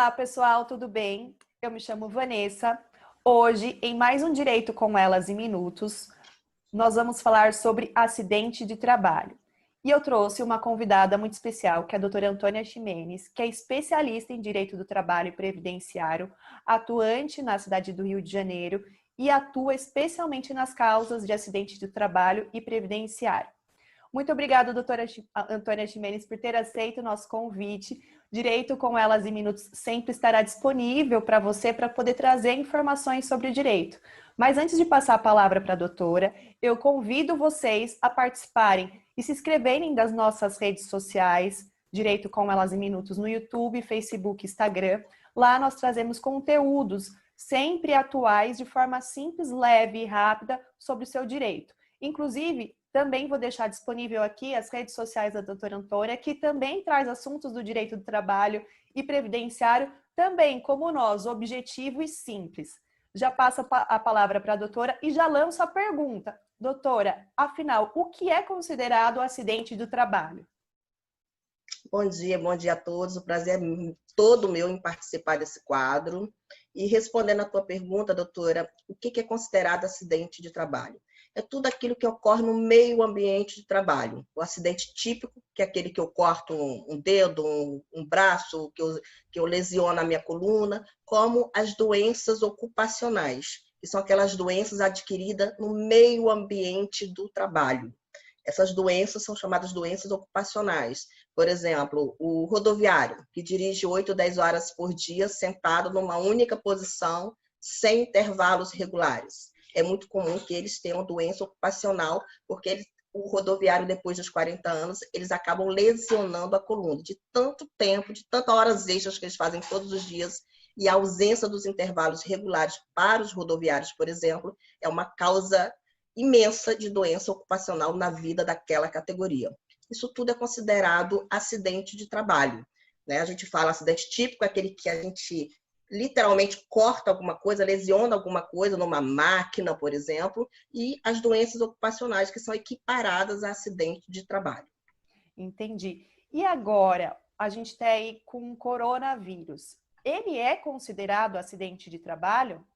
Olá, pessoal, tudo bem? Eu me chamo Vanessa. Hoje, em mais um Direito com Elas em Minutos, nós vamos falar sobre acidente de trabalho. E eu trouxe uma convidada muito especial, que é a doutora Antônia Ximenes, que é especialista em Direito do Trabalho e Previdenciário, atuante na cidade do Rio de Janeiro e atua especialmente nas causas de acidente de trabalho e previdenciário. Muito obrigada, doutora Antônia Ximenes, por ter aceito o nosso convite. Direito com Elas em Minutos sempre estará disponível para você para poder trazer informações sobre o direito. Mas antes de passar a palavra para a doutora, eu convido vocês a participarem e se inscreverem das nossas redes sociais, Direito com Elas em Minutos, no YouTube, Facebook, Instagram. Lá nós trazemos conteúdos sempre atuais, de forma simples, leve e rápida, sobre o seu direito. Inclusive, também vou deixar disponível aqui as redes sociais da doutora Antônia, que também traz assuntos do direito do trabalho e previdenciário, também como nós, objetivo e simples. Já passo a palavra para a doutora e já lanço a pergunta. Doutora, afinal, o que é considerado acidente do trabalho? Bom dia a todos. O prazer é todo meu em participar desse quadro. E respondendo à tua pergunta, doutora, o que é considerado acidente de trabalho? É tudo aquilo que ocorre no meio ambiente de trabalho. O acidente típico, que é aquele que eu corto um dedo, um braço, que eu lesiono a minha coluna, como as doenças ocupacionais, que são aquelas doenças adquiridas no meio ambiente do trabalho. Essas doenças são chamadas doenças ocupacionais. Por exemplo, o rodoviário, que dirige 8, 10 horas por dia sentado numa única posição, sem intervalos regulares. É muito comum que eles tenham doença ocupacional, porque o rodoviário, depois dos 40 anos, eles acabam lesionando a coluna, de tanto tempo, de tantas horas extras que eles fazem todos os dias, e a ausência dos intervalos regulares para os rodoviários, por exemplo, é uma causa imensa de doença ocupacional na vida daquela categoria. Isso tudo é considerado acidente de trabalho, né? A gente fala acidente típico, é aquele que a gente literalmente corta alguma coisa, lesiona alguma coisa numa máquina, por exemplo, e as doenças ocupacionais que são equiparadas a acidente de trabalho. Entendi. E agora, a gente está aí com o coronavírus. Ele é considerado acidente de trabalho?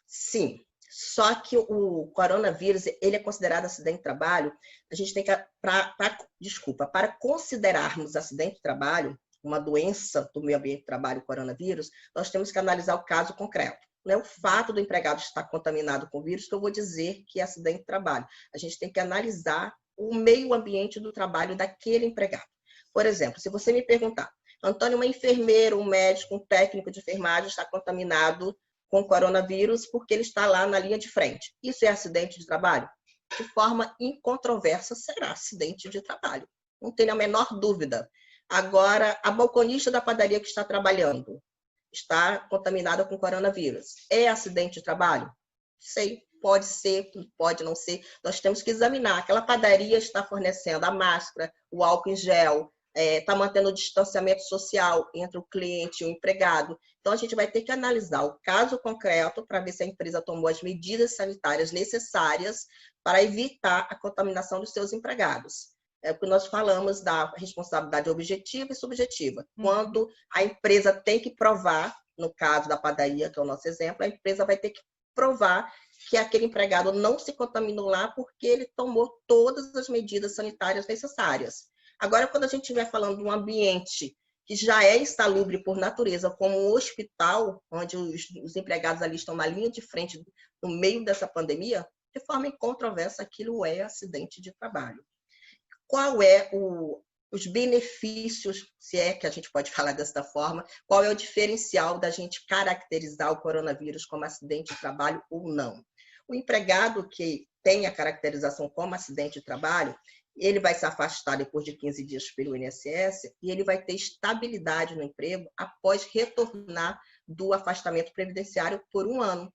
Sim, só que o coronavírus, ele é considerado acidente de trabalho, a gente tem que, para considerarmos acidente de trabalho, uma doença do meio ambiente de trabalho, o coronavírus, nós temos que analisar o caso concreto. Não é o fato do empregado estar contaminado com o vírus que eu vou dizer que é acidente de trabalho. A gente tem que analisar o meio ambiente do trabalho daquele empregado. Por exemplo, se você me perguntar, Antônio, uma enfermeira, um médico, um técnico de enfermagem está contaminado com coronavírus porque ele está lá na linha de frente. Isso é acidente de trabalho? De forma incontroversa, será acidente de trabalho. Não tem a menor dúvida. Agora, a balconista da padaria que está trabalhando está contaminada com coronavírus. É acidente de trabalho? Sei, pode ser, pode não ser. Nós temos que examinar. Aquela padaria está fornecendo a máscara, o álcool em gel, está mantendo o distanciamento social entre o cliente e o empregado. Então, a gente vai ter que analisar o caso concreto para ver se a empresa tomou as medidas sanitárias necessárias para evitar a contaminação dos seus empregados. É o que nós falamos da responsabilidade objetiva e subjetiva. Quando a empresa tem que provar, no caso da padaria, que é o nosso exemplo, a empresa vai ter que provar que aquele empregado não se contaminou lá porque ele tomou todas as medidas sanitárias necessárias. Agora, quando a gente estiver falando de um ambiente que já é insalubre por natureza, como um hospital, onde os empregados ali estão na linha de frente, no meio dessa pandemia, de forma incontroversa, aquilo é acidente de trabalho. Qual é os benefícios, se é que a gente pode falar dessa forma, qual é o diferencial da gente caracterizar o coronavírus como acidente de trabalho ou não? O empregado que tem a caracterização como acidente de trabalho, ele vai se afastar depois de 15 dias pelo INSS e ele vai ter estabilidade no emprego após retornar do afastamento previdenciário por 1 ano.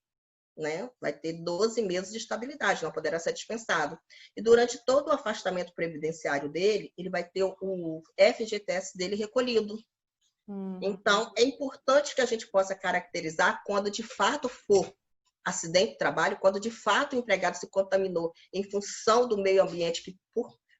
Né? Vai ter 12 meses de estabilidade, não poderá ser dispensado. E durante todo o afastamento previdenciário dele, ele vai ter o FGTS dele recolhido. Então, é importante que a gente possa caracterizar quando de fato for acidente de trabalho, quando de fato o empregado se contaminou em função do meio ambiente que,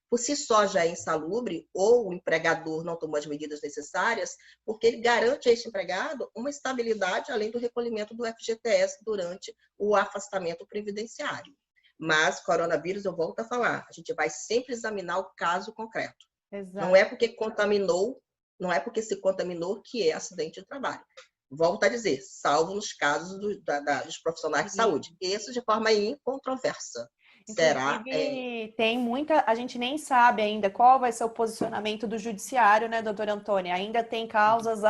por si só já é insalubre, ou o empregador não tomou as medidas necessárias, porque ele garante a esse empregado uma estabilidade, além do recolhimento do FGTS durante o afastamento previdenciário. Mas, coronavírus, eu volto a falar, a gente vai sempre examinar o caso concreto. Exato. Não é porque contaminou, não é porque se contaminou que é acidente de trabalho. Volto a dizer, salvo nos casos dos profissionais de saúde. Isso de forma incontroversa. Será? Inclusive, tem muita. A gente nem sabe ainda qual vai ser o posicionamento do judiciário, né, doutora Antônia? Ainda tem causas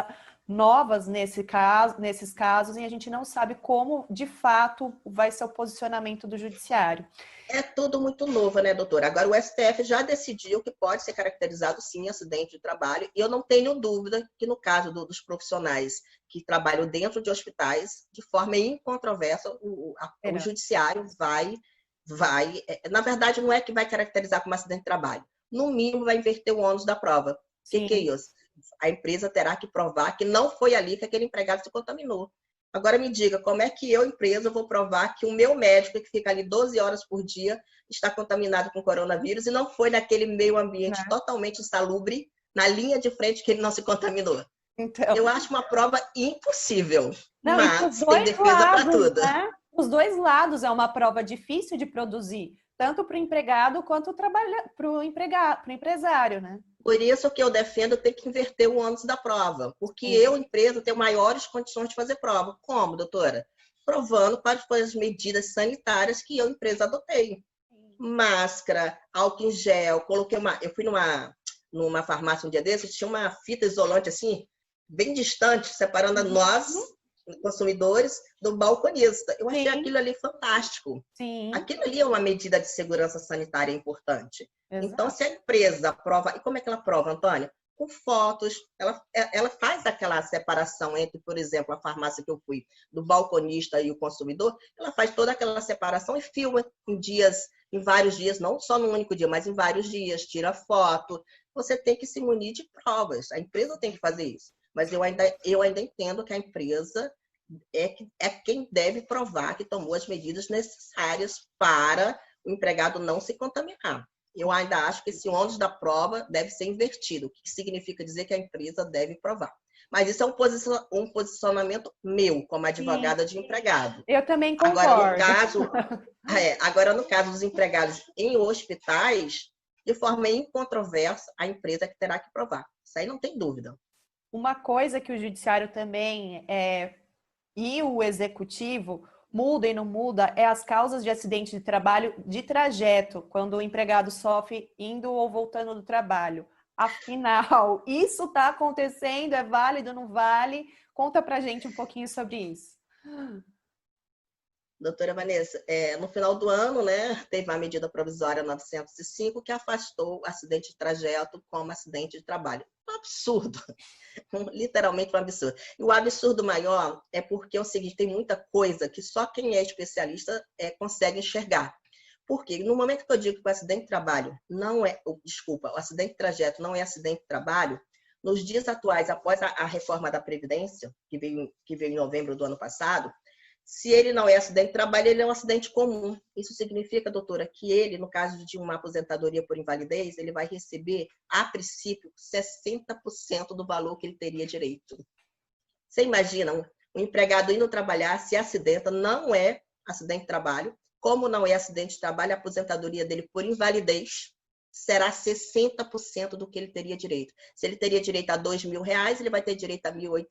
novas nesses casos, e a gente não sabe como, de fato, vai ser o posicionamento do judiciário. É tudo muito novo, né, doutora? Agora, o STF já decidiu que pode ser caracterizado, sim, acidente de trabalho, e eu não tenho dúvida que, no caso dos profissionais que trabalham dentro de hospitais, de forma incontroversa, o judiciário vai, na verdade, não é que vai caracterizar como acidente de trabalho, no mínimo vai inverter o ônus da prova. O que é isso? A empresa terá que provar que não foi ali que aquele empregado se contaminou. Agora me diga, como é que eu, empresa, vou provar que o meu médico, que fica ali 12 horas por dia, está contaminado com coronavírus e não foi naquele meio ambiente totalmente insalubre, na linha de frente, que ele não se contaminou? Então, eu acho uma prova impossível, mas tem defesa para tudo. Né? Os dois lados é uma prova difícil de produzir, tanto para o empregado quanto para o empresário, né? Por isso que eu defendo ter que inverter o ônus da prova, porque eu, empresa, tenho maiores condições de fazer prova. Como, doutora? Provando quais foram as medidas sanitárias que eu, empresa, adotei. Máscara, álcool em gel, eu fui numa farmácia um dia desses, tinha uma fita isolante assim, bem distante, separando nós, consumidores, do balconista. Eu achei aquilo ali fantástico. Sim. Aquilo ali é uma medida de segurança sanitária importante. Exato. Então, se a empresa prova... E como é que ela prova, Antônia? Com fotos. Ela faz aquela separação entre, por exemplo, a farmácia que eu fui, do balconista e o consumidor. Ela faz toda aquela separação e filma em vários dias, não só num único dia, mas em vários dias. Tira foto. Você tem que se munir de provas. A empresa tem que fazer isso. Mas eu ainda entendo que a empresa é quem deve provar que tomou as medidas necessárias para o empregado não se contaminar. Eu ainda acho que esse ônus da prova deve ser invertido, o que significa dizer que a empresa deve provar. Mas isso é um posicionamento meu, como advogada de empregado. Eu também concordo. Agora, no caso dos empregados em hospitais, de forma incontroversa, a empresa que terá que provar. Isso aí não tem dúvida. Uma coisa que o judiciário também e o executivo muda e não muda é as causas de acidente de trabalho de trajeto, quando o empregado sofre indo ou voltando do trabalho. Afinal, isso está acontecendo? É válido, não vale? Conta pra gente um pouquinho sobre isso. Doutora Vanessa, no final do ano, né, teve a medida provisória 905 que afastou o acidente de trajeto como acidente de trabalho. Um absurdo, literalmente um absurdo. E o absurdo maior é porque é o seguinte, tem muita coisa que só quem é especialista consegue enxergar. Porque no momento que eu digo que o acidente de trabalho não é, o acidente de trajeto não é acidente de trabalho, nos dias atuais, após a reforma da Previdência, que veio em novembro do ano passado, se ele não é acidente de trabalho, ele é um acidente comum. Isso significa, doutora, que ele, no caso de uma aposentadoria por invalidez, ele vai receber, a princípio, 60% do valor que ele teria direito. Você imagina, um empregado indo trabalhar, se acidenta, não é acidente de trabalho. Como não é acidente de trabalho, a aposentadoria dele por invalidez será 60% do que ele teria direito. Se ele teria direito a R$2.000, ele vai ter direito a 1.800.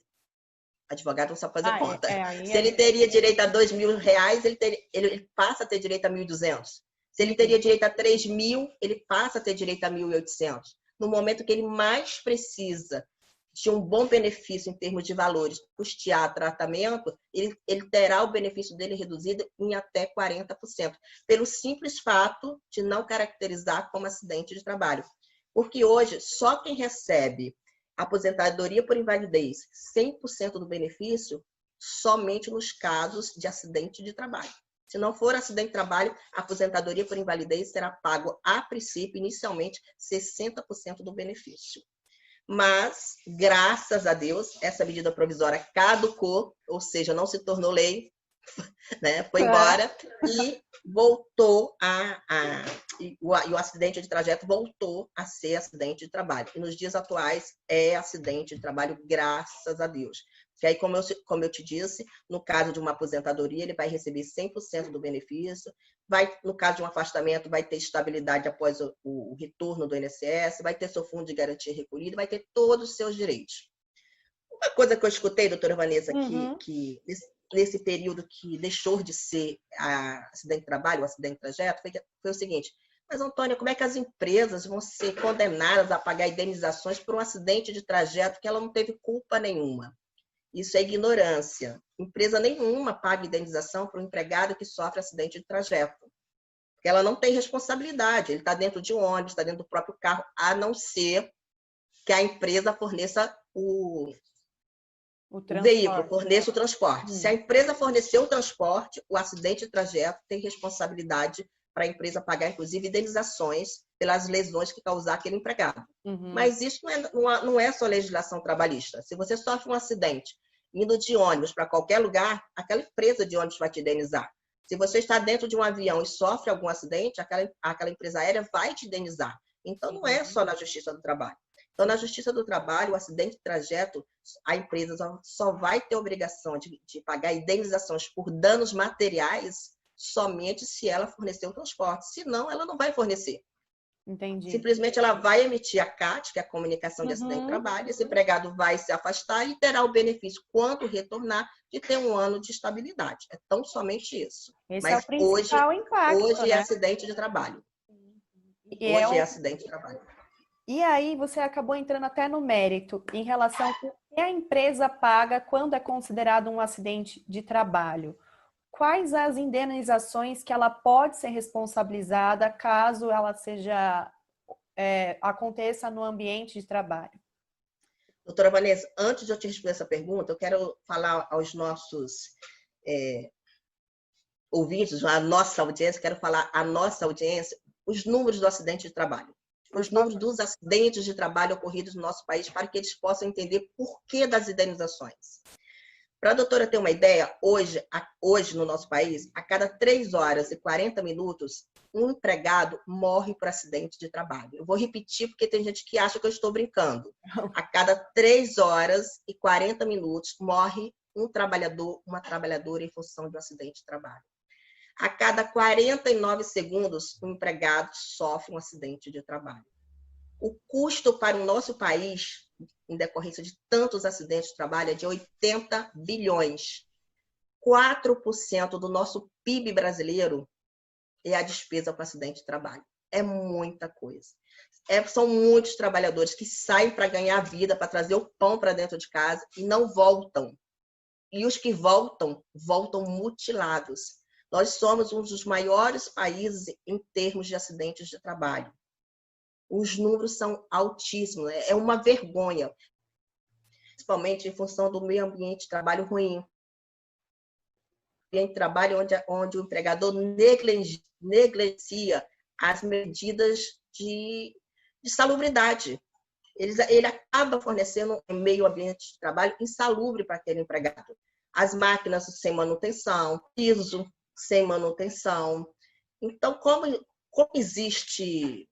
Advogado não sabe fazer conta. Se ele teria direito a R$2.000, ele passa a ter direito a 1.200. Se ele teria direito a 3.000, ele passa a ter direito a 1.800. No momento que ele mais precisa de um bom benefício em termos de valores, custear tratamento, ele terá o benefício dele reduzido em até 40%, pelo simples fato de não caracterizar como acidente de trabalho. Porque hoje, só quem recebe aposentadoria por invalidez, 100% do benefício, somente nos casos de acidente de trabalho. Se não for acidente de trabalho, a aposentadoria por invalidez será pago, a princípio, inicialmente, 60% do benefício. Mas, graças a Deus, essa medida provisória caducou, ou seja, não se tornou lei, né? Foi embora e voltou o acidente de trajeto voltou a ser acidente de trabalho. E nos dias atuais é acidente de trabalho, graças a Deus. Porque aí, como eu te disse, no caso de uma aposentadoria, ele vai receber 100% do benefício. No caso de um afastamento, vai ter estabilidade após o retorno do INSS, vai ter seu fundo de garantia recolhido, vai ter todos os seus direitos. Uma coisa que eu escutei, doutora Vanessa, que nesse período que deixou de ser acidente de trabalho, o acidente de trajeto, foi o seguinte: mas, Antônia, como é que as empresas vão ser condenadas a pagar indenizações por um acidente de trajeto que ela não teve culpa nenhuma? Isso é ignorância. Empresa nenhuma paga indenização para um empregado que sofre acidente de trajeto, porque ela não tem responsabilidade. Ele está dentro de um ônibus, está dentro do próprio carro, a não ser que a empresa forneça o veículo, forneça o transporte. Se a empresa fornecer o transporte, o acidente de trajeto tem responsabilidade para a empresa pagar, inclusive, indenizações pelas lesões que causar aquele empregado. Mas isso não é só legislação trabalhista. Se você sofre um acidente indo de ônibus para qualquer lugar, aquela empresa de ônibus vai te indenizar. Se você está dentro de um avião e sofre algum acidente, aquela empresa aérea vai te indenizar. Então, não é só na Justiça do Trabalho. Então, na Justiça do Trabalho, o acidente de trajeto, a empresa só vai ter obrigação de pagar indenizações por danos materiais somente se ela fornecer o transporte. Senão, ela não vai fornecer. Entendi. Simplesmente ela vai emitir a CAT, que é a comunicação de acidente de trabalho, esse empregado vai se afastar e terá o benefício, quando retornar, de ter um ano de estabilidade. É tão somente isso. Esse Mas é o principal impacto, hoje é né? acidente de trabalho. Hoje é acidente de trabalho. E aí você acabou entrando até no mérito em relação ao que a empresa paga quando é considerado um acidente de trabalho. Quais as indenizações que ela pode ser responsabilizada caso ela aconteça no ambiente de trabalho? Doutora Vanessa, antes de eu te responder essa pergunta, eu quero falar aos nossos ouvintes, a nossa audiência, os números do acidente de trabalho. Os números dos acidentes de trabalho ocorridos no nosso país, para que eles possam entender por que das indenizações. Para a doutora ter uma ideia, hoje no nosso país, a cada 3 horas e 40 minutos, um empregado morre por acidente de trabalho. Eu vou repetir porque tem gente que acha que eu estou brincando. A cada 3 horas e 40 minutos, morre um trabalhador, uma trabalhadora em função do acidente de trabalho. A cada 49 segundos, um empregado sofre um acidente de trabalho. O custo para o nosso país, em decorrência de tantos acidentes de trabalho, é de 80 bilhões. 4% do nosso PIB brasileiro é a despesa com acidente de trabalho. É muita coisa. São muitos trabalhadores que saem para ganhar vida, para trazer o pão para dentro de casa e não voltam. E os que voltam, voltam mutilados. Nós somos um dos maiores países em termos de acidentes de trabalho. Os números são altíssimos, é uma vergonha, principalmente em função do meio ambiente de trabalho ruim. Ambiente de trabalho onde o empregador negligencia as medidas de salubridade. Ele acaba fornecendo um meio ambiente de trabalho insalubre para aquele empregado. As máquinas sem manutenção, piso sem manutenção. Então, como existe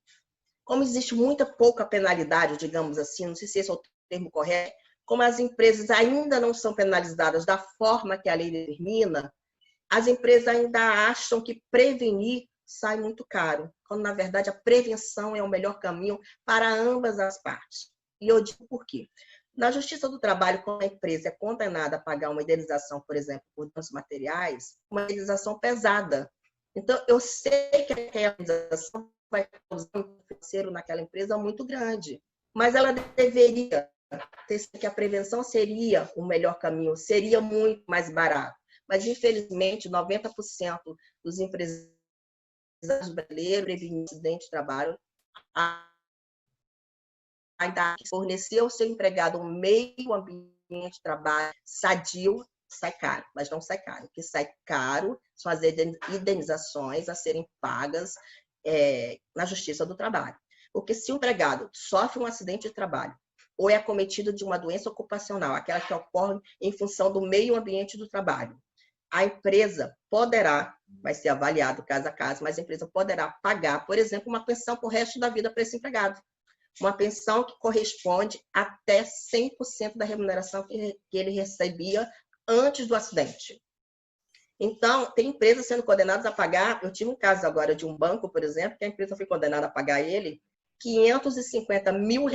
muita pouca penalidade, digamos assim, não sei se esse é o termo correto, como as empresas ainda não são penalizadas da forma que a lei determina, as empresas ainda acham que prevenir sai muito caro, quando, na verdade, a prevenção é o melhor caminho para ambas as partes. E eu digo por quê. Na Justiça do Trabalho, quando a empresa é condenada a pagar uma indenização, por exemplo, por danos materiais, uma indenização pesada. Então, eu sei que aquela indenização vai causar um financeiro naquela empresa muito grande, mas ela deveria ter que a prevenção seria o melhor caminho, seria muito mais barato. Mas, infelizmente, 90% dos empresários brasileiros preveniram acidente de trabalho, ainda fornecer ao seu empregado um meio ambiente de trabalho sadio, sai caro, mas não sai caro. O que sai caro são as indenizações a serem pagas na Justiça do Trabalho. Porque se o empregado sofre um acidente de trabalho ou é acometido de uma doença ocupacional, aquela que ocorre em função do meio ambiente do trabalho, a empresa poderá, vai ser avaliado caso a caso, mas a empresa poderá pagar, por exemplo, uma pensão para o resto da vida para esse empregado. Uma pensão que corresponde até 100% da remuneração que ele recebia antes do acidente. Então, tem empresas sendo condenadas a pagar. Eu tive um caso agora de um banco, por exemplo, que a empresa foi condenada a pagar ele R$ 550 mil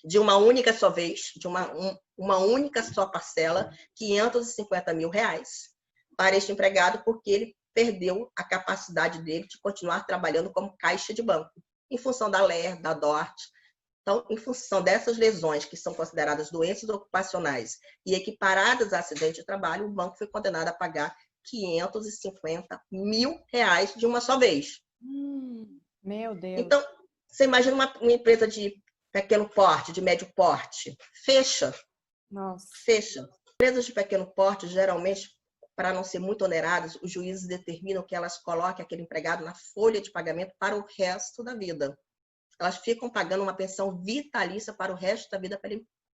de uma única só vez, de uma única só parcela, R$ 550 mil para este empregado, porque ele perdeu a capacidade dele de continuar trabalhando como caixa de banco, em função da LER, da DORT. Então, em função dessas lesões que são consideradas doenças ocupacionais e equiparadas a acidente de trabalho, o banco foi condenado a pagar R$ 550 mil de uma só vez. Meu Deus. Então, você imagina uma empresa de pequeno porte, de médio porte, fecha. Nossa. Fecha. Empresas de pequeno porte, geralmente, para não ser muito oneradas, os juízes determinam que elas coloquem aquele empregado na folha de pagamento para o resto da vida. Elas ficam pagando uma pensão vitalícia para o resto da vida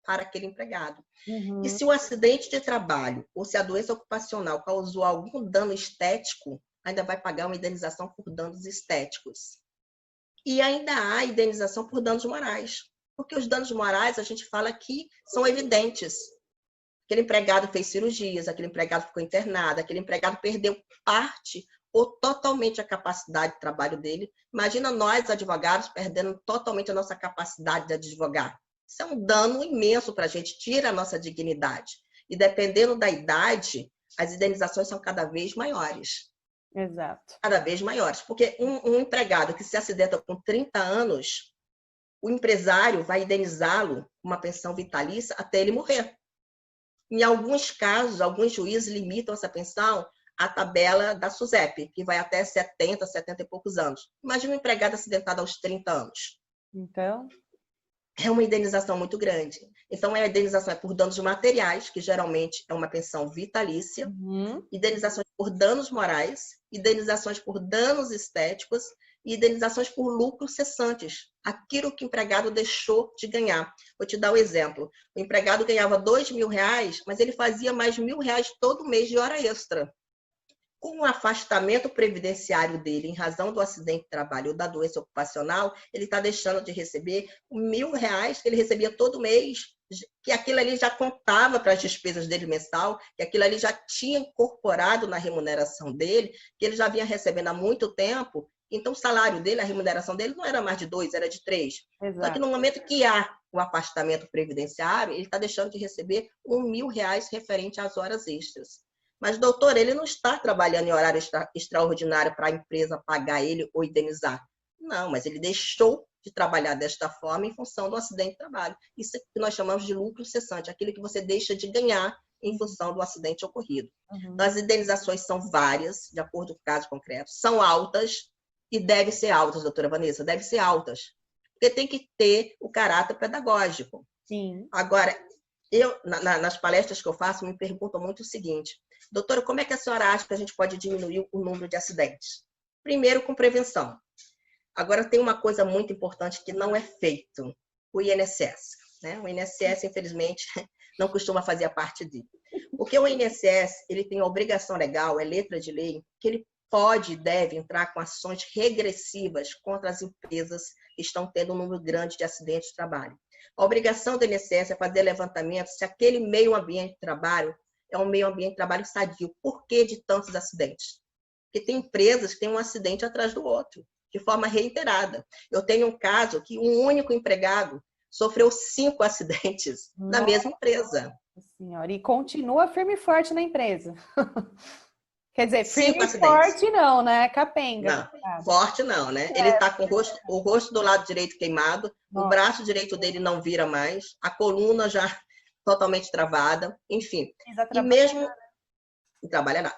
para aquele empregado. E se o acidente de trabalho ou se a doença ocupacional causou algum dano estético, ainda vai pagar uma indenização por danos estéticos. E ainda há indenização por danos morais. Porque os danos morais, a gente fala que são evidentes. Aquele empregado fez cirurgias, aquele empregado ficou internado, aquele empregado perdeu parte ou totalmente a capacidade de trabalho dele. Imagina nós, advogados, perdendo totalmente a nossa capacidade de advogar. Isso é um dano imenso para a gente, tira a nossa dignidade. E dependendo da idade, as indenizações são cada vez maiores. Exato. Cada vez maiores. Porque um empregado que se acidenta com 30 anos, o empresário vai indenizá-lo com uma pensão vitalícia até ele morrer. Em alguns casos, alguns juízes limitam essa pensão à tabela da SUSEP, que vai até 70, 70 e poucos anos. Imagina um empregado acidentado aos 30 anos. Então? É uma indenização muito grande. Então, a indenização é por danos materiais, que geralmente é uma pensão vitalícia, indenizações por danos morais, indenizações por danos estéticos e indenizações por lucros cessantes, aquilo que o empregado deixou de ganhar. Vou te dar um exemplo. O empregado ganhava R$ 2.000, mas ele fazia mais R$ 1.000 todo mês de hora extra. Com o afastamento previdenciário dele, em razão do acidente de trabalho ou da doença ocupacional, ele está deixando de receber R$ 1.000 que ele recebia todo mês, que aquilo ali já contava para as despesas dele mensal, que aquilo ali já tinha incorporado na remuneração dele, que ele já vinha recebendo há muito tempo. Então, o salário dele, a remuneração dele não era mais de 2, era de 3. Exato. Só que no momento que há o afastamento previdenciário, ele está deixando de receber R$ 1.000 referente às horas extras. Mas, doutor, ele não está trabalhando em horário extraordinário para a empresa pagar ele ou indenizar. Não, mas ele deixou de trabalhar desta forma em função do acidente de trabalho. Isso que nós chamamos de lucro cessante, aquilo que você deixa de ganhar em função do acidente ocorrido. Então, as indenizações são várias, de acordo com o caso concreto, são altas e devem ser altas, doutora Vanessa, devem ser altas, porque tem que ter o caráter pedagógico. Sim. Agora, eu, nas palestras que eu faço, me perguntam muito o seguinte: doutora, como é que a senhora acha que a gente pode diminuir o número de acidentes? Primeiro, com prevenção. Agora, tem uma coisa muito importante que não é feito, o INSS. Né? O INSS, infelizmente, não costuma fazer parte dele. Porque o INSS, ele tem a obrigação legal, é letra de lei, que ele pode e deve entrar com ações regressivas contra as empresas que estão tendo um número grande de acidentes de trabalho. A obrigação do INSS é fazer levantamento se aquele meio ambiente de trabalho é um meio ambiente de trabalho sadio. Por que de tantos acidentes? Porque tem empresas que têm um acidente atrás do outro, de forma reiterada. Eu tenho um caso que um único empregado sofreu 5 acidentes na mesma empresa. Senhora, e continua firme e forte na empresa. Quer dizer, 5 firme e acidentes. forte não, né? Capenga. Não, forte não, né? Ele está com o rosto do lado direito queimado, o braço direito dele não vira mais, a coluna já totalmente travada, enfim. E mesmo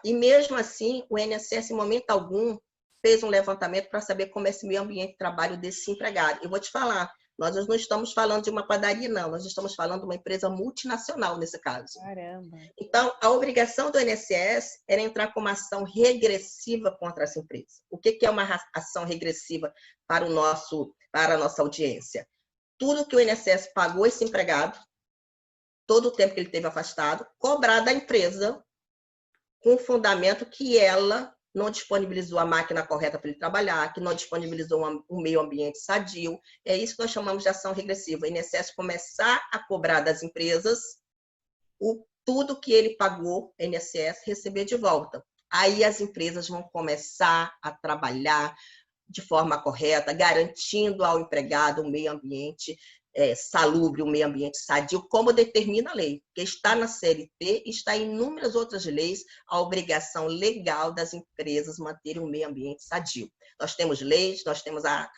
e mesmo assim, o INSS, em momento algum, fez um levantamento para saber como é esse meio ambiente de trabalho desse empregado. Eu vou te falar, nós não estamos falando de uma padaria, não. Nós estamos falando de uma empresa multinacional, nesse caso. Caramba. Então, a obrigação do INSS era entrar com uma ação regressiva contra essa empresa. O que é uma ação regressiva para a nossa audiência? Tudo que o INSS pagou esse empregado, todo o tempo que ele teve afastado, cobrar da empresa com o fundamento que ela não disponibilizou a máquina correta para ele trabalhar, que não disponibilizou um meio ambiente sadio. É isso que nós chamamos de ação regressiva. O INSS começar a cobrar das empresas tudo que ele pagou, INSS, receber de volta. Aí as empresas vão começar a trabalhar de forma correta, garantindo ao empregado um meio ambiente salubre, um meio ambiente sadio, como determina a lei, que está na CLT e está em inúmeras outras leis a obrigação legal das empresas manterem um meio ambiente sadio. Nós temos leis, nós temos a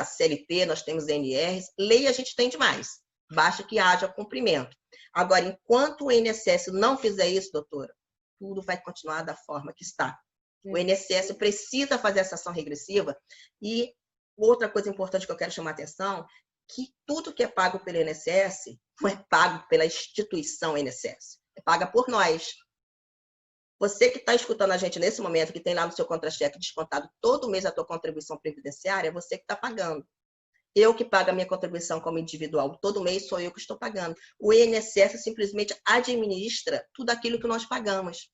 CLT, nós temos NRs, lei a gente tem demais, basta que haja cumprimento. Agora, enquanto o INSS não fizer isso, doutora, tudo vai continuar da forma que está. O INSS precisa fazer essa ação regressiva. E outra coisa importante que eu quero chamar a atenção, que tudo que é pago pelo INSS não é pago pela instituição INSS, é paga por nós. Você que está escutando a gente nesse momento, que tem lá no seu contra-cheque descontado todo mês a tua contribuição previdenciária, é você que está pagando. Eu que pago a minha contribuição como individual todo mês, sou eu que estou pagando. O INSS simplesmente administra tudo aquilo que nós pagamos.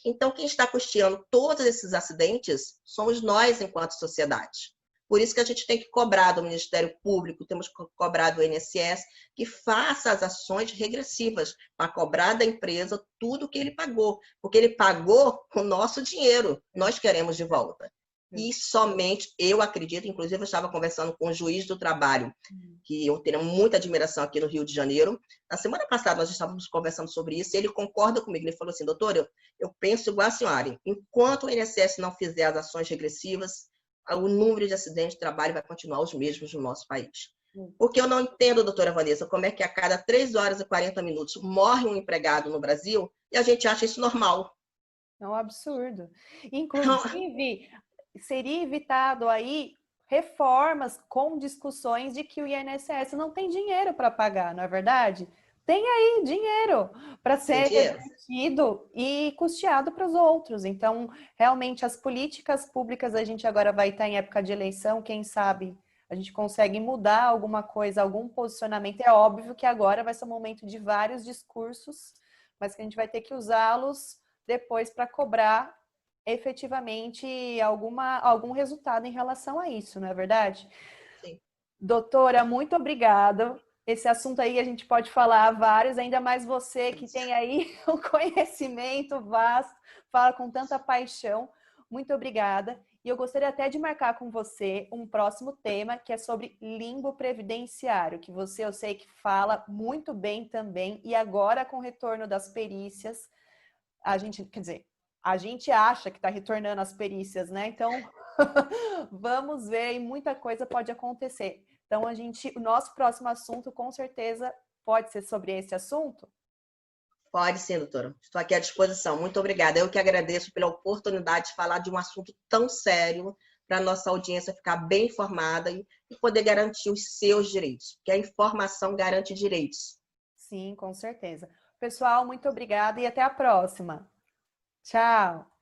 Então, quem está custeando todos esses acidentes somos nós, enquanto sociedade. Por isso que a gente tem que cobrar do Ministério Público, temos que cobrar do INSS, que faça as ações regressivas para cobrar da empresa tudo que ele pagou. Porque ele pagou com o nosso dinheiro, nós queremos de volta. E somente, eu acredito, inclusive eu estava conversando com o juiz do trabalho, que eu tenho muita admiração aqui no Rio de Janeiro. Na semana passada nós estávamos conversando sobre isso e ele concorda comigo. Ele falou assim, doutora, eu penso igual a senhora, enquanto o INSS não fizer as ações regressivas, o número de acidentes de trabalho vai continuar os mesmos no nosso país. Porque eu não entendo, doutora Vanessa, como é que a cada 3 horas e 40 minutos morre um empregado no Brasil e a gente acha isso normal. É um absurdo. Inclusive, seria evitado aí reformas com discussões de que o INSS não tem dinheiro para pagar, não é verdade? Tem aí dinheiro para ser revertido e custeado para os outros. Então, realmente, as políticas públicas, a gente agora vai estar em época de eleição, quem sabe a gente consegue mudar alguma coisa, algum posicionamento. É óbvio que agora vai ser um momento de vários discursos, mas que a gente vai ter que usá-los depois para cobrar efetivamente algum resultado em relação a isso, não é verdade? Sim. Doutora, muito obrigada. Esse assunto aí a gente pode falar vários, ainda mais você que tem aí um conhecimento vasto, fala com tanta paixão. Muito obrigada. E eu gostaria até de marcar com você um próximo tema, que é sobre limbo previdenciário, que você, eu sei que fala muito bem também, e agora com o retorno das perícias, a gente acha que está retornando as perícias, né? Então, vamos ver, e muita coisa pode acontecer. Então, o nosso próximo assunto, com certeza, pode ser sobre esse assunto? Pode sim, doutora. Estou aqui à disposição. Muito obrigada. Eu que agradeço pela oportunidade de falar de um assunto tão sério para a nossa audiência ficar bem informada e poder garantir os seus direitos, porque a informação garante direitos. Sim, com certeza. Pessoal, muito obrigada e até a próxima. Tchau!